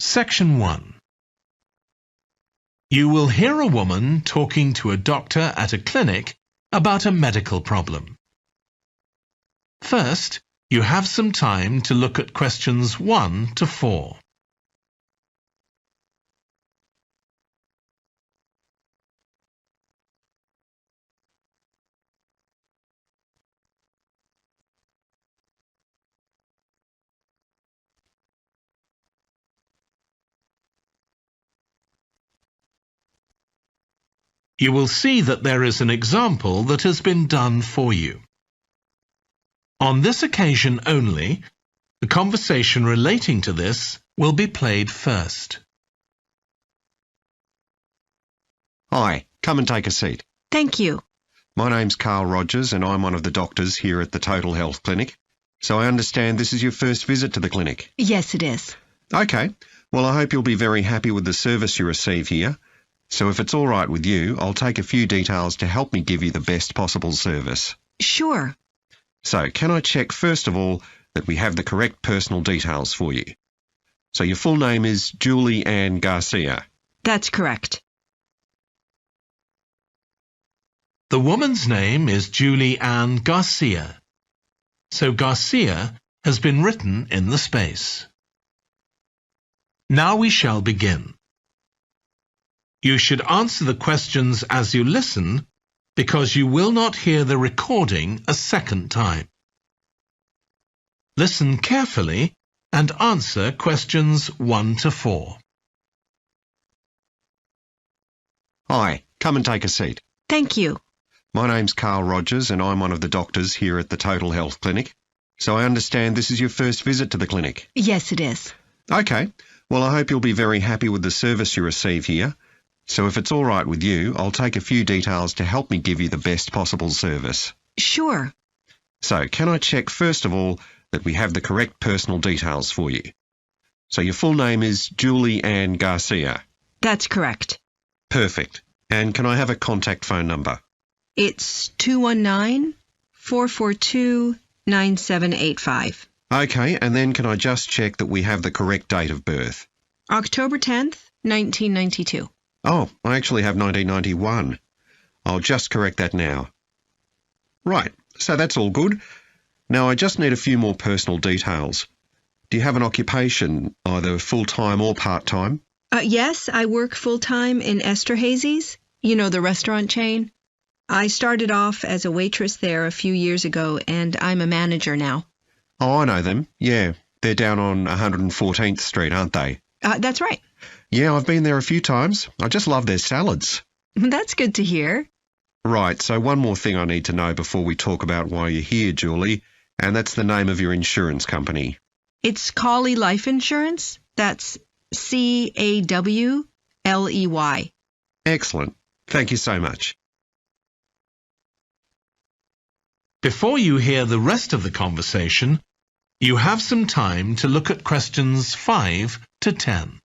Section 1. You will hear a woman talking to a doctor at a clinic about a medical problem. First, you have some time to look at questions 1 to 4. You will see that there is an example that has been done for you. On this occasion only, the conversation relating to this will be played first. Hi, come and take a seat. Thank you. My name's Carl Rogers and I'm one of the doctors here at the Total Health Clinic. So I understand this is your first visit to the clinic. Yes, it is. Okay, well I hope you'll be very happy with the service you receive here. So if it's all right with you, I'll take a few details to help me give you the best possible service. Sure. So can I check first of all that we have the correct personal details for you? So your full name is Julie Ann Garcia. That's correct. The woman's name is Julie Ann Garcia, so Garcia has been written in the space. Now we shall begin. You should answer the questions as you listen, because you will not hear the recording a second time. Listen carefully and answer questions 1 to 4. Hi, come and take a seat. Thank you. My name's Carl Rogers and I'm one of the doctors here at the Total Health Clinic. So I understand this is your first visit to the clinic. Yes, it is. Okay, well I hope you'll be very happy with the service you receive here. So if it's all right with you, I'll take a few details to help me give you the best possible service. Sure. So can I check first of all that we have the correct personal details for you? So your full name is Julie Ann Garcia. That's correct. Perfect. And can I have a contact phone number? It's 219-442-9785. Okay, and then can I just check that we have the correct date of birth? October 10th, 1992. Oh, I actually have 1991. I'll just correct that now. Right, so that's all good. Now I just need a few more personal details. Do you have an occupation, either full-time or part-time? Yes, I work full-time in Esterhazy's, you know, the restaurant chain. I started off as a waitress there a few years ago, and I'm a manager now. Oh, I know them. Yeah, they're down on 114th Street, aren't they? That's right. Yeah, I've been there a few times. I just love their salads. That's good to hear. Right, so one more thing I need to know before we talk about why you're here, Julie, and that's the name of your insurance company. It's Cawley Life Insurance. That's Cawley. Excellent. Thank you so much. Before you hear the rest of the conversation, you have some time to look at questions 5 to 10.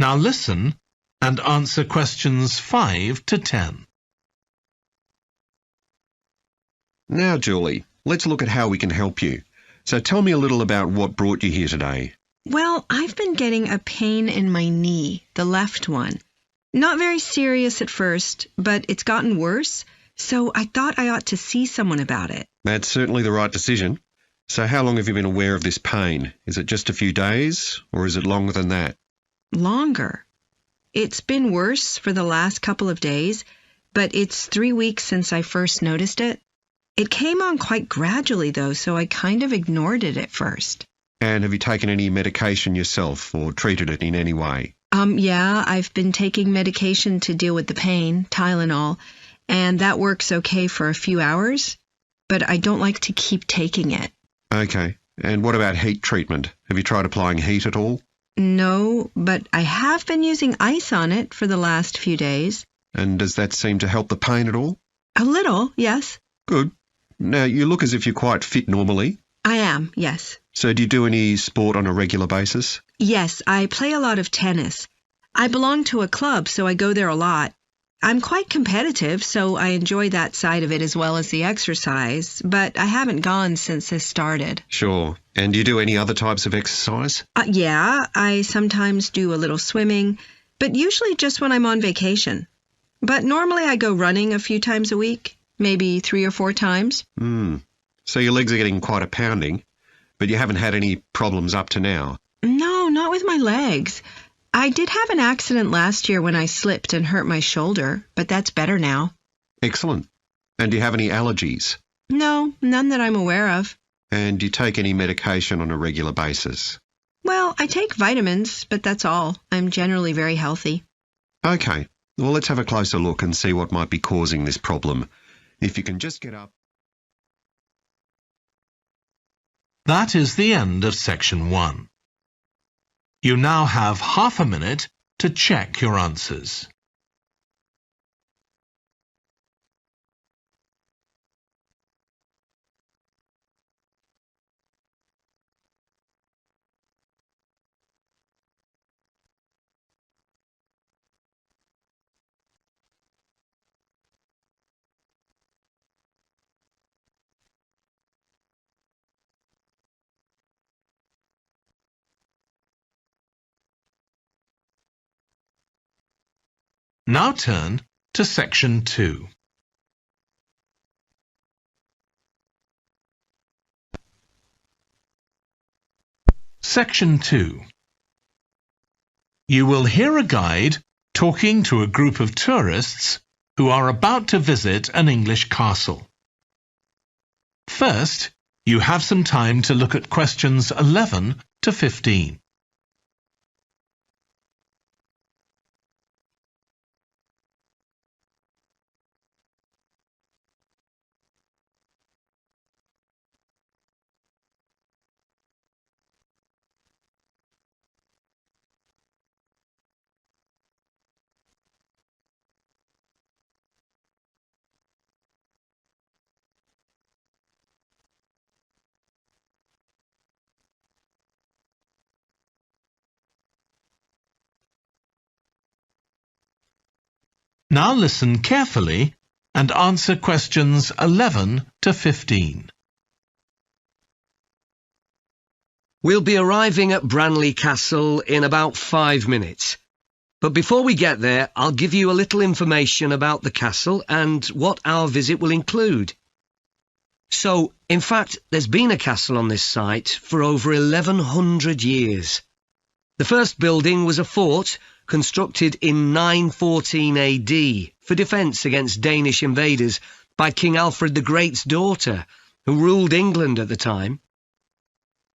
Now listen and answer questions 5 to 10. Now, Julie, let's look at how we can help you. So tell me a little about what brought you here today. Well, I've been getting a pain in my knee, the left one. Not very serious at first, but it's gotten worse, so I thought I ought to see someone about it. That's certainly the right decision. So how long have you been aware of this pain? Is it just a few days, or is it longer than that? Longer. It's been worse for the last couple of days, but it's 3 weeks since I first noticed it. It came on quite gradually, though, so I kind of ignored it at first. And have you taken any medication yourself or treated it in any way? Yeah, I've been taking medication to deal with the pain, Tylenol, and that works okay for a few hours, but I don't like to keep taking it. Okay. And what about heat treatment? Have you tried applying heat at all? No, but I have been using ice on it for the last few days. And does that seem to help the pain at all? A little, yes. Good. Now, you look as if you're quite fit normally. I am, yes. So do you do any sport on a regular basis? Yes, I play a lot of tennis. I belong to a club, so I go there a lot. I'm quite competitive, so I enjoy that side of it as well as the exercise, but I haven't gone since this started. Sure. And do you do any other types of exercise? Yeah, I sometimes do a little swimming, but usually just when I'm on vacation. But normally I go running a few times a week, maybe 3 or 4 times. So your legs are getting quite a pounding, but you haven't had any problems up to now? No, not with my legs. I did have an accident last year when I slipped and hurt my shoulder, but that's better now. Excellent. And do you have any allergies? No, none that I'm aware of. And do you take any medication on a regular basis? Well, I take vitamins, but that's all. I'm generally very healthy. Okay. Well, let's have a closer look and see what might be causing this problem. If you can just get up. That is the end of section 1. You now have half a minute to check your answers. Now turn to section 2. Section 2. You will hear a guide talking to a group of tourists who are about to visit an English castle. First, you have some time to look at questions 11 to 15. Now listen carefully and answer questions 11 to 15. We'll be arriving at Branley Castle in about 5 minutes. But before we get there, I'll give you a little information about the castle and what our visit will include. So, in fact, there's been a castle on this site for over 1100 years. The first building was a fort constructed in 914 AD for defence against Danish invaders by King Alfred the Great's daughter, who ruled England at the time.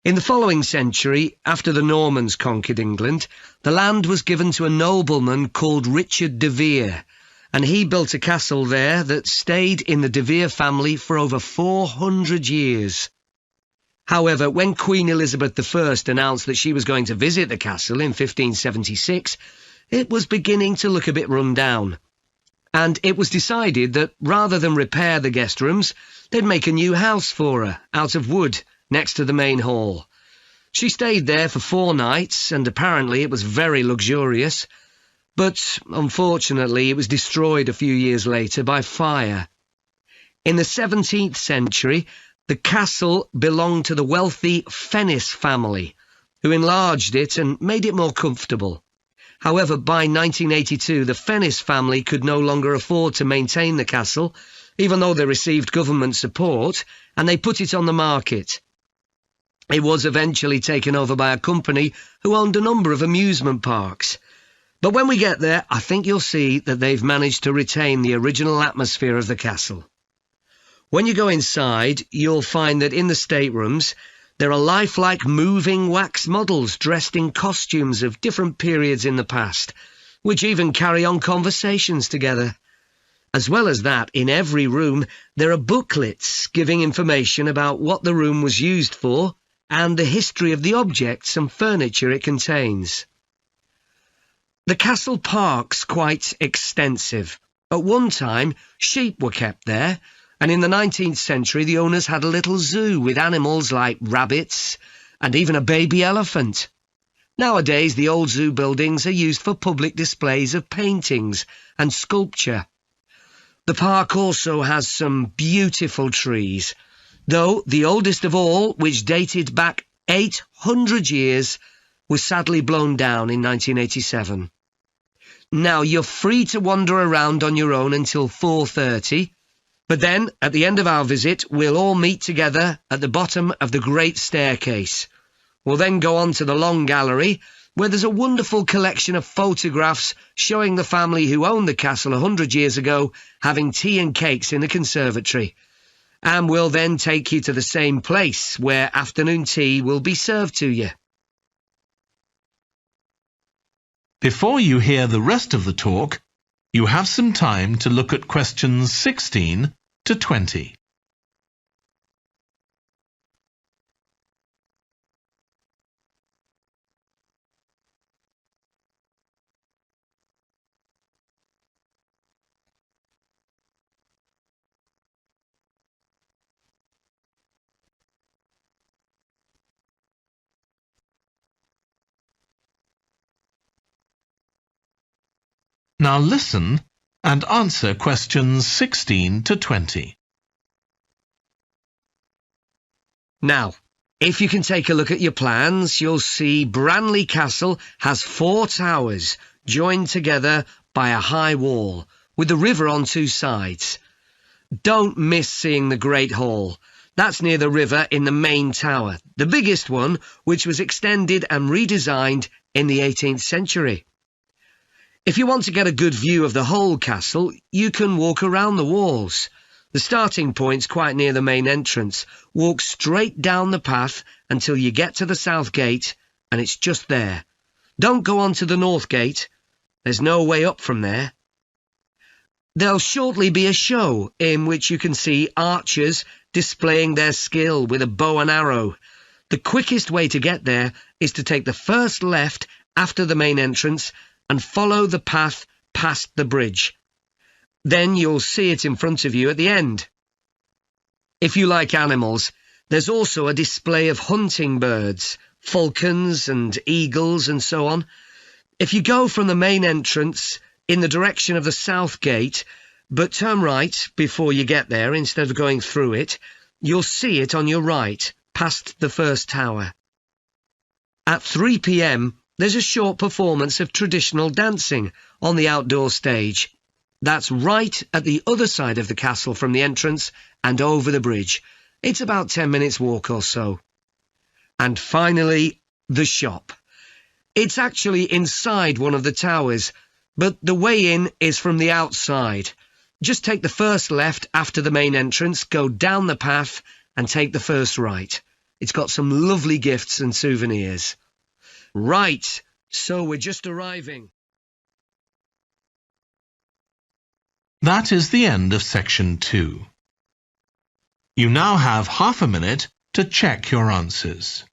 In the following century, after the Normans conquered England, the land was given to a nobleman called Richard de Vere, and he built a castle there that stayed in the de Vere family for over 400 years. However, when Queen Elizabeth I announced that she was going to visit the castle in 1576, it was beginning to look a bit run down. And it was decided that rather than repair the guest rooms, they'd make a new house for her, out of wood, next to the main hall. She stayed there for 4 nights, and apparently it was very luxurious. But, unfortunately, it was destroyed a few years later by fire. In the 17th century, the castle belonged to the wealthy Fennis family, who enlarged it and made it more comfortable. However, by 1982, the Fennis family could no longer afford to maintain the castle, even though they received government support, and they put it on the market. It was eventually taken over by a company who owned a number of amusement parks. But when we get there, I think you'll see that they've managed to retain the original atmosphere of the castle. When you go inside, you'll find that in the staterooms, there are lifelike moving wax models dressed in costumes of different periods in the past, which even carry on conversations together. As well as that, in every room, there are booklets giving information about what the room was used for and the history of the objects and furniture it contains. The castle park's quite extensive. At one time, sheep were kept there, and in the 19th century the owners had a little zoo with animals like rabbits and even a baby elephant. Nowadays, the old zoo buildings are used for public displays of paintings and sculpture. The park also has some beautiful trees, though the oldest of all, which dated back 800 years, was sadly blown down in 1987. Now, you're free to wander around on your own until 4:30, but then, at the end of our visit, we'll all meet together at the bottom of the great staircase. We'll then go on to the long gallery, where there's a wonderful collection of photographs showing the family who owned the castle 100 years ago having tea and cakes in the conservatory. And we'll then take you to the same place, where afternoon tea will be served to you. Before you hear the rest of the talk, you have some time to look at questions 16 to 20. Now listen and answer questions 16 to 20. Now, if you can take a look at your plans, you'll see Branley Castle has 4 towers joined together by a high wall, with the river on 2 sides. Don't miss seeing the Great Hall. That's near the river in the main tower, the biggest one, which was extended and redesigned in the 18th century. If you want to get a good view of the whole castle, you can walk around the walls. The starting point's quite near the main entrance. Walk straight down the path until you get to the south gate, and it's just there. Don't go on to the north gate. There's no way up from there. There'll shortly be a show in which you can see archers displaying their skill with a bow and arrow. The quickest way to get there is to take the first left after the main entrance and follow the path past the bridge. Then you'll see it in front of you at the end. If you like animals, there's also a display of hunting birds, falcons and eagles and so on. If you go from the main entrance in the direction of the south gate, but turn right before you get there instead of going through it, you'll see it on your right, past the first tower. At 3 p.m, there's a short performance of traditional dancing on the outdoor stage. That's right at the other side of the castle from the entrance and over the bridge. It's about 10 minutes walk or so. And finally, the shop. It's actually inside one of the towers, but the way in is from the outside. Just take the first left after the main entrance, go down the path and take the first right. It's got some lovely gifts and souvenirs. Right, so we're just arriving. That is the end of section 2. You now have half a minute to check your answers.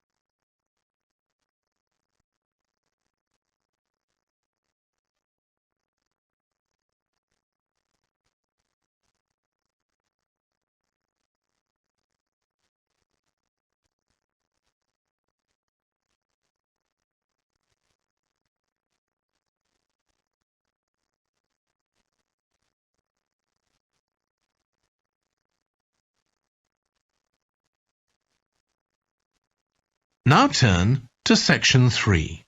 Now turn to section 3.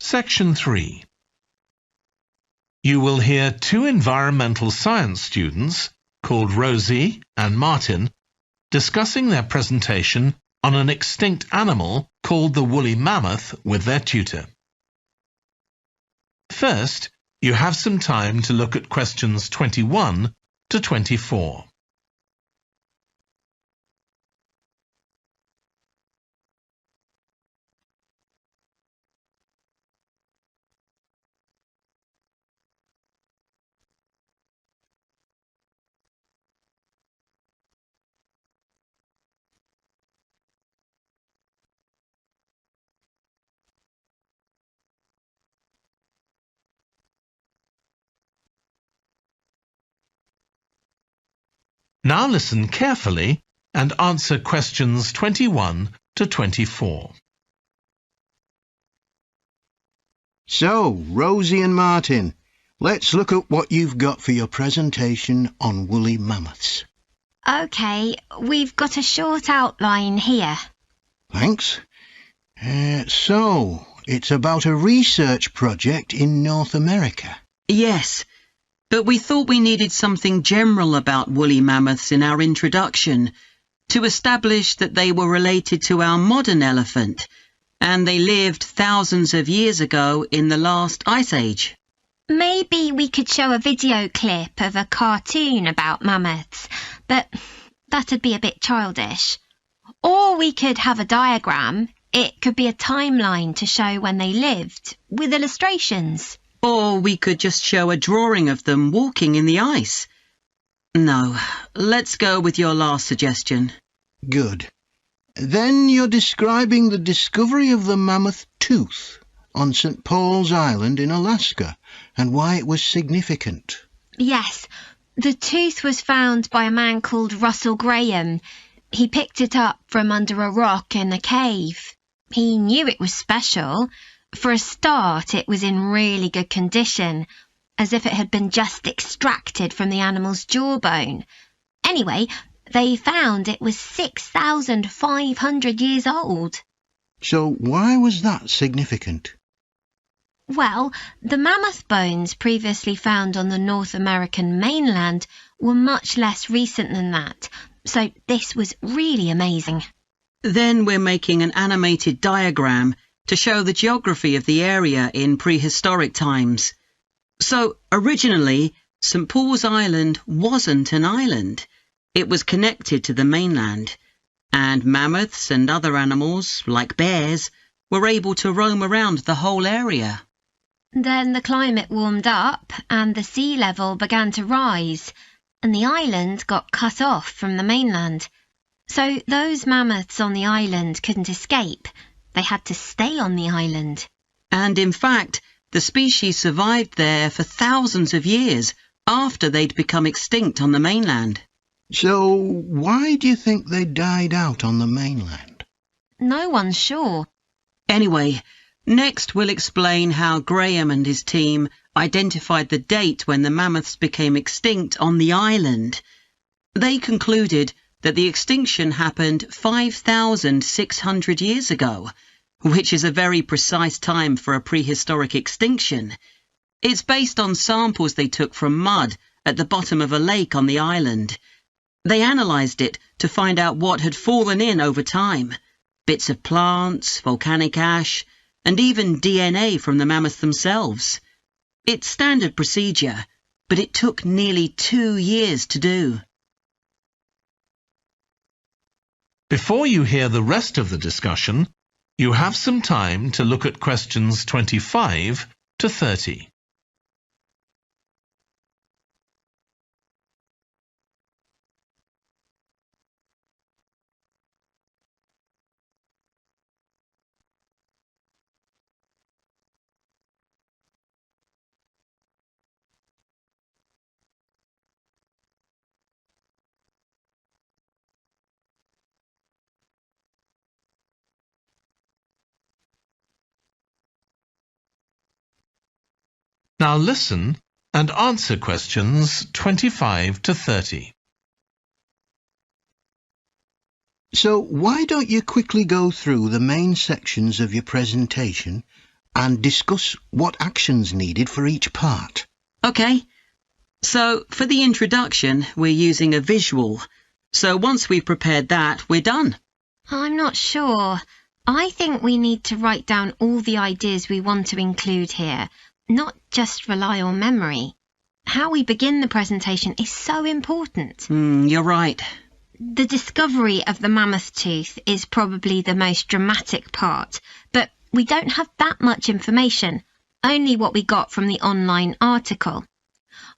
Section 3. You will hear 2 environmental science students, called Rosie and Martin, discussing their presentation on an extinct animal called the woolly mammoth with their tutor. First, you have some time to look at questions 21 to 24. Now listen carefully and answer questions 21 to 24. So, Rosie and Martin, let's look at what you've got for your presentation on woolly mammoths. OK, we've got a short outline here. Thanks. So, it's about a research project in North America. Yes, but we thought we needed something general about woolly mammoths in our introduction to establish that they were related to our modern elephant, and they lived thousands of years ago in the last ice age. Maybe we could show a video clip of a cartoon about mammoths, but that'd be a bit childish. Or we could have a diagram. It could be a timeline to show when they lived, with illustrations. Or we could just show a drawing of them walking in the ice. No, let's go with your last suggestion. Good. Then you're describing the discovery of the mammoth tooth on St. Paul's Island in Alaska and why it was significant. Yes, the tooth was found by a man called Russell Graham. He picked it up from under a rock in a cave. He knew it was special. For a start, it was in really good condition, as if it had been just extracted from the animal's jawbone. Anyway, they found it was 6,500 years old. So why was that significant? Well, the mammoth bones previously found on the North American mainland were much less recent than that, so this was really amazing. Then we're making an animated diagram to show the geography of the area in prehistoric times. So, originally, St. Paul's Island wasn't an island. It was connected to the mainland, and mammoths and other animals, like bears, were able to roam around the whole area. Then the climate warmed up and the sea level began to rise, and the island got cut off from the mainland. So those mammoths on the island couldn't escape. They had to stay on the island. And in fact, the species survived there for thousands of years after they'd become extinct on the mainland. So why do you think they died out on the mainland? No one's sure. Anyway, next we'll explain how Graham and his team identified the date when the mammoths became extinct on the island. They concluded that the extinction happened 5,600 years ago, which is a very precise time for a prehistoric extinction. It's based on samples they took from mud at the bottom of a lake on the island. They analysed it to find out what had fallen in over time. Bits of plants, volcanic ash, and even DNA from the mammoths themselves. It's standard procedure, but it took nearly 2 years to do. Before you hear the rest of the discussion, you have some time to look at questions 25 to 30. Now listen and answer questions 25 to 30. So why don't you quickly go through the main sections of your presentation and discuss what actions needed for each part? OK. So, for the introduction, we're using a visual. So once we've prepared that, we're done. I'm not sure. I think we need to write down all the ideas we want to include here, not just rely on memory. How we begin the presentation is so important. You're right. The discovery of the mammoth tooth is probably the most dramatic part, but we don't have that much information, only what we got from the online article.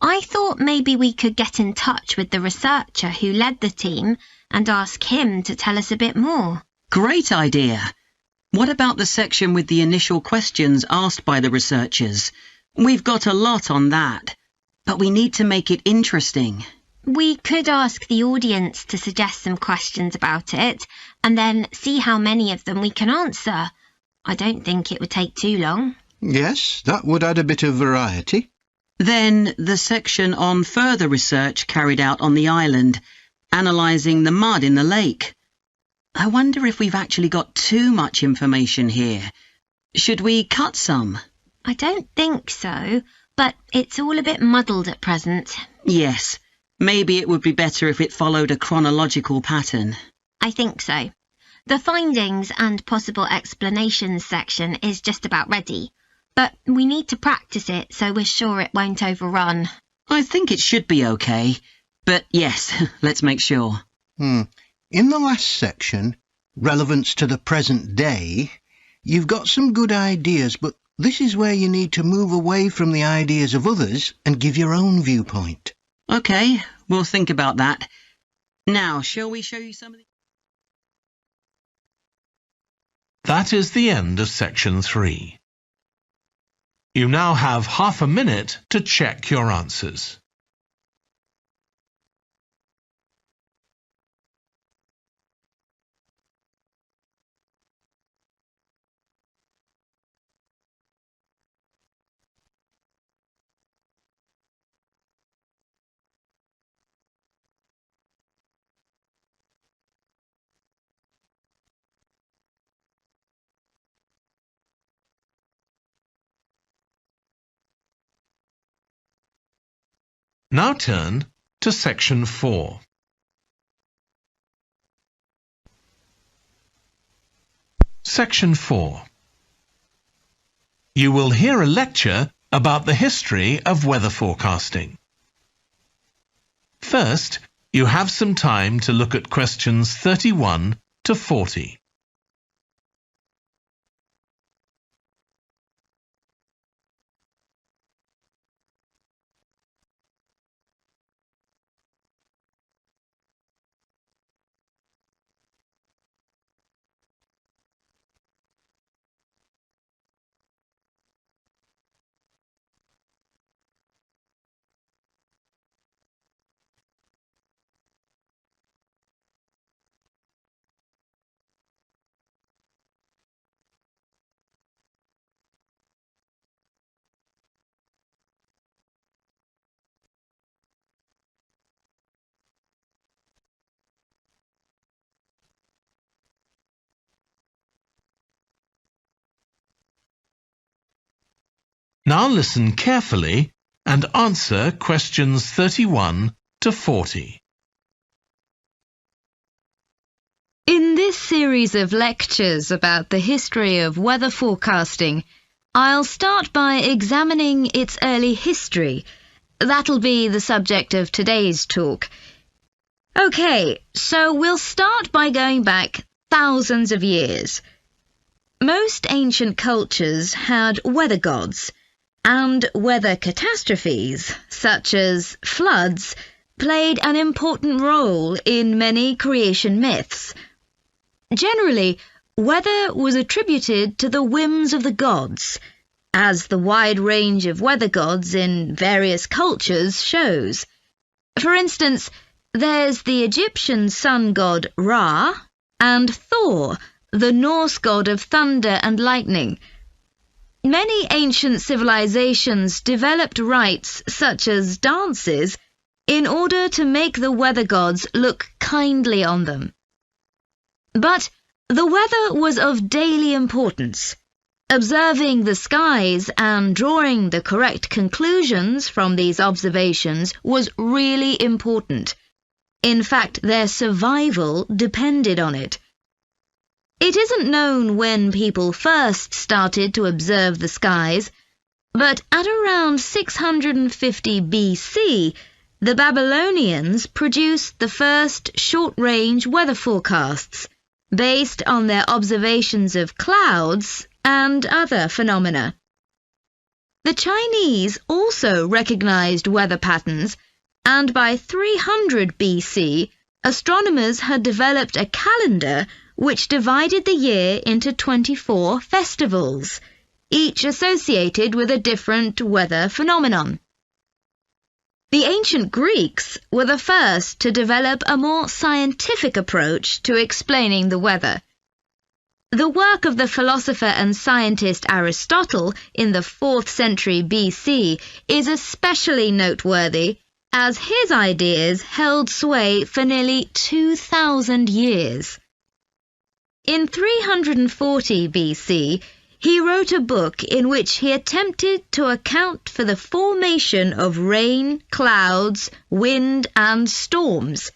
I thought maybe we could get in touch with the researcher who led the team and ask him to tell us a bit more. Great idea. What about the section with the initial questions asked by the researchers? We've got a lot on that, but we need to make it interesting. We could ask the audience to suggest some questions about it, and then see how many of them we can answer. I don't think it would take too long. Yes, that would add a bit of variety. Then the section on further research carried out on the island, analysing the mud in the lake. I wonder if we've actually got too much information here. Should we cut some? I don't think so, but it's all a bit muddled at present. Yes, maybe it would be better if it followed a chronological pattern. I think so. The findings and possible explanations section is just about ready, but we need to practice it so we're sure it won't overrun. I think it should be okay, but yes, let's make sure. In the last section, relevance to the present day, you've got some good ideas, but this is where you need to move away from the ideas of others and give your own viewpoint. Okay, we'll think about that. Now, shall we show you some of the... That is the end of section 3. You now have half a minute to check your answers. Now turn to section 4. Section 4. You will hear a lecture about the history of weather forecasting. First, you have some time to look at questions 31 to 40. Now listen carefully and answer questions 31 to 40. In this series of lectures about the history of weather forecasting, I'll start by examining its early history. That'll be the subject of today's talk. Okay, so we'll start by going back thousands of years. Most ancient cultures had weather gods, and weather catastrophes, such as floods, played an important role in many creation myths. Generally, weather was attributed to the whims of the gods, as the wide range of weather gods in various cultures shows. For instance, there's the Egyptian sun god Ra, and Thor, the Norse god of thunder and lightning. Many ancient civilizations developed rites such as dances in order to make the weather gods look kindly on them. But the weather was of daily importance. Observing the skies and drawing the correct conclusions from these observations was really important. In fact, their survival depended on it. It isn't known when people first started to observe the skies, but at around 650 BC, the Babylonians produced the first short-range weather forecasts, based on their observations of clouds and other phenomena. The Chinese also recognized weather patterns, and by 300 BC, astronomers had developed a calendar which divided the year into 24 festivals, each associated with a different weather phenomenon. The ancient Greeks were the first to develop a more scientific approach to explaining the weather. The work of the philosopher and scientist Aristotle in the 4th century BC is especially noteworthy, as his ideas held sway for nearly 2,000 years. In 340 BC, he wrote a book in which he attempted to account for the formation of rain, clouds, wind, and storms.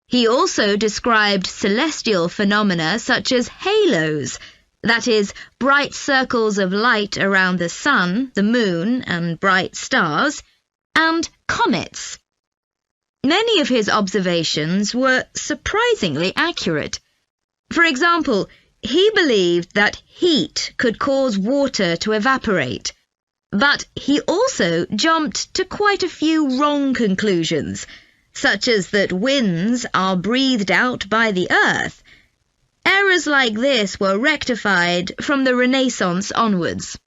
He also described celestial phenomena such as halos, that is, bright circles of light around the sun, the moon, and bright stars, and comets. Many of his observations were surprisingly accurate. For example, he believed that heat could cause water to evaporate, but he also jumped to quite a few wrong conclusions, such as that winds are breathed out by the earth. Errors like this were rectified from the Renaissance onwards.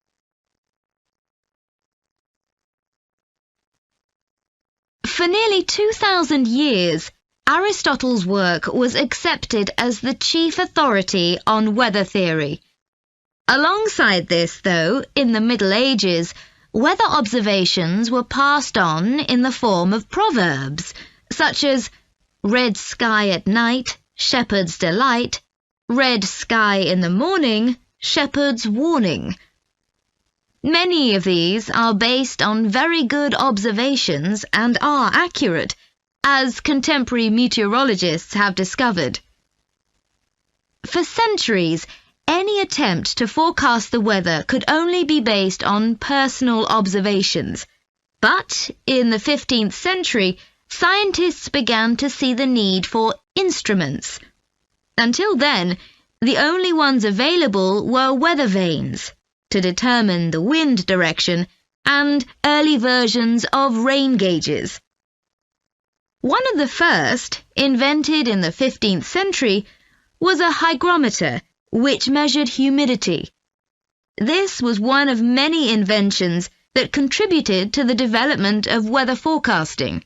For nearly 2,000 years, Aristotle's work was accepted as the chief authority on weather theory. Alongside this, though, in the Middle Ages, weather observations were passed on in the form of proverbs, such as red sky at night, shepherd's delight, red sky in the morning, shepherd's warning. Many of these are based on very good observations and are accurate, as contemporary meteorologists have discovered. For centuries, any attempt to forecast the weather could only be based on personal observations. But in the 15th century, scientists began to see the need for instruments. Until then, the only ones available were weather vanes to determine the wind direction and early versions of rain gauges. One of the first, invented in the 15th century, was a hygrometer, which measured humidity. This was one of many inventions that contributed to the development of weather forecasting.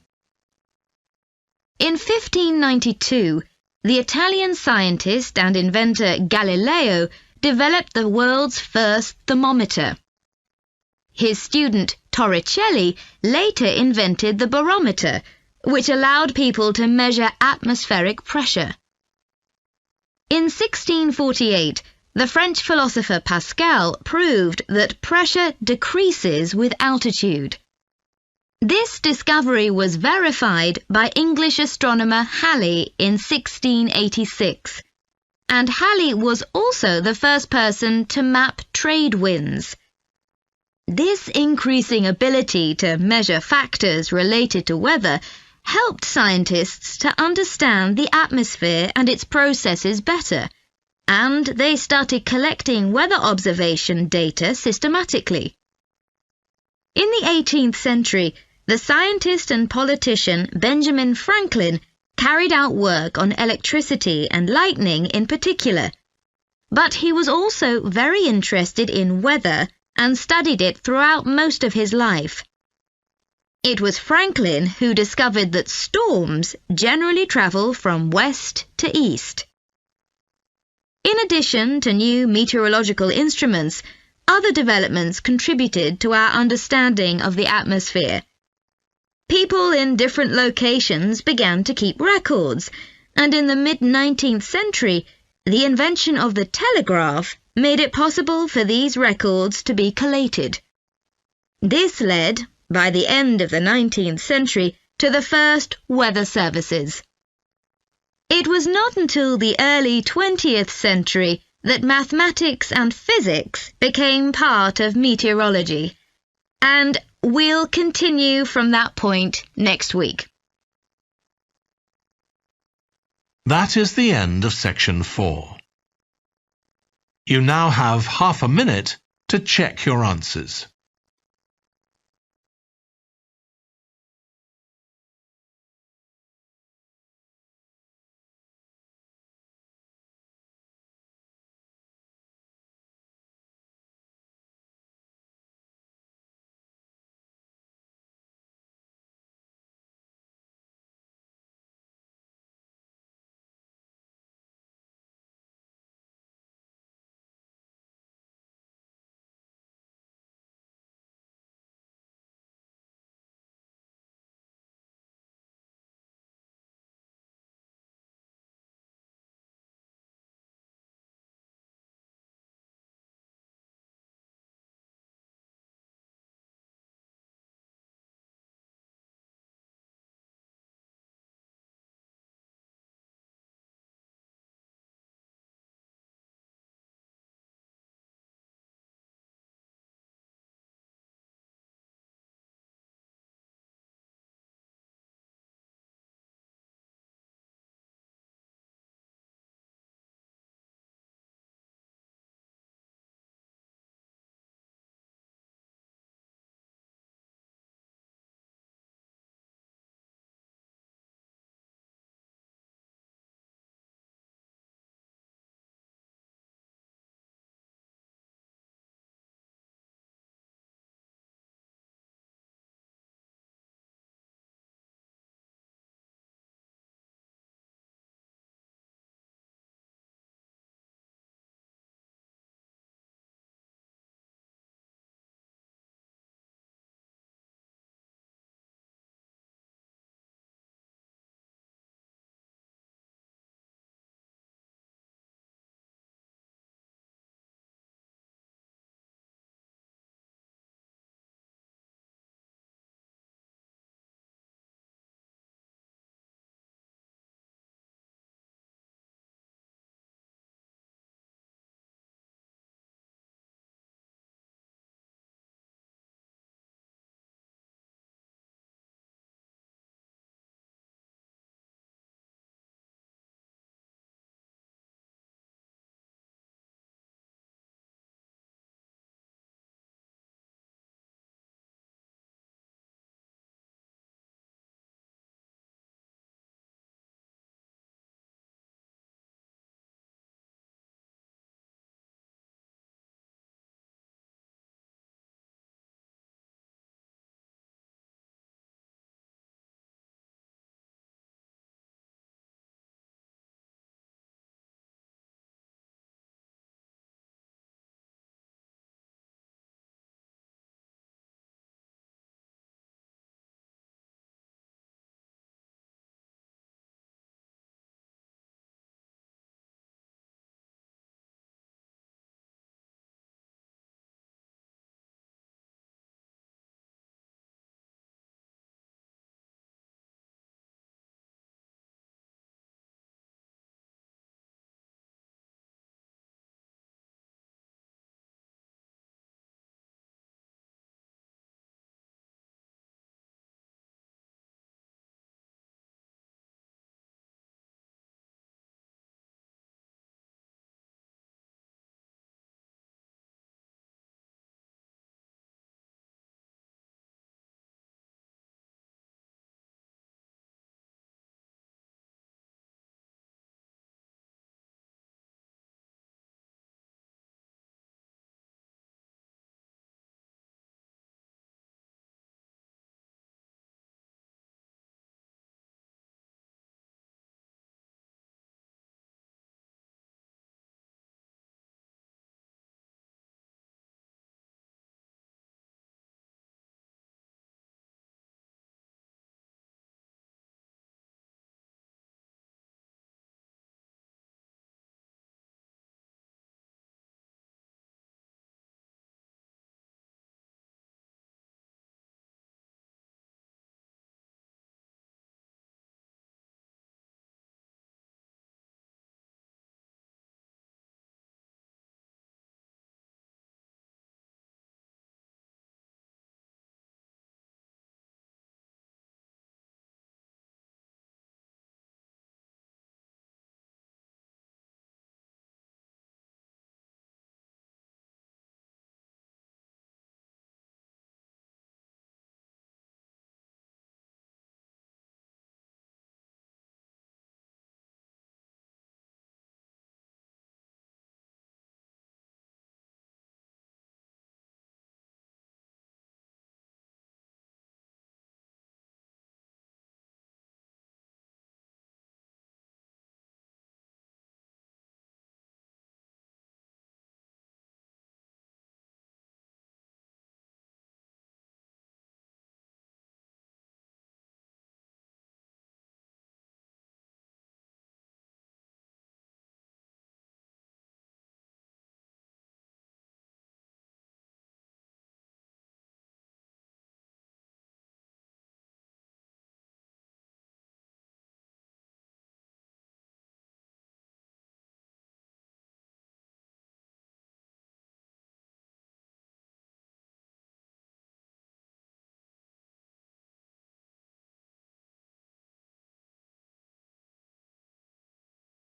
In 1592, the Italian scientist and inventor Galileo developed the world's first thermometer. His student Torricelli later invented the barometer, which allowed people to measure atmospheric pressure. In 1648, the French philosopher Pascal proved that pressure decreases with altitude. This discovery was verified by English astronomer Halley in 1686, and Halley was also the first person to map trade winds. This increasing ability to measure factors related to weather helped scientists to understand the atmosphere and its processes better, and they started collecting weather observation data systematically. In the 18th century, the scientist and politician Benjamin Franklin carried out work on electricity and lightning in particular, but he was also very interested in weather and studied it throughout most of his life. It was Franklin who discovered that storms generally travel from west to east. In addition to new meteorological instruments, other developments contributed to our understanding of the atmosphere. People in different locations began to keep records, and in the mid-19th century, the invention of the telegraph made it possible for these records to be collated. This led, by the end of the 19th century, to the first weather services. It was not until the early 20th century that mathematics and physics became part of meteorology, and we'll continue from that point next week. That is the end of section 4. You now have half a minute to check your answers.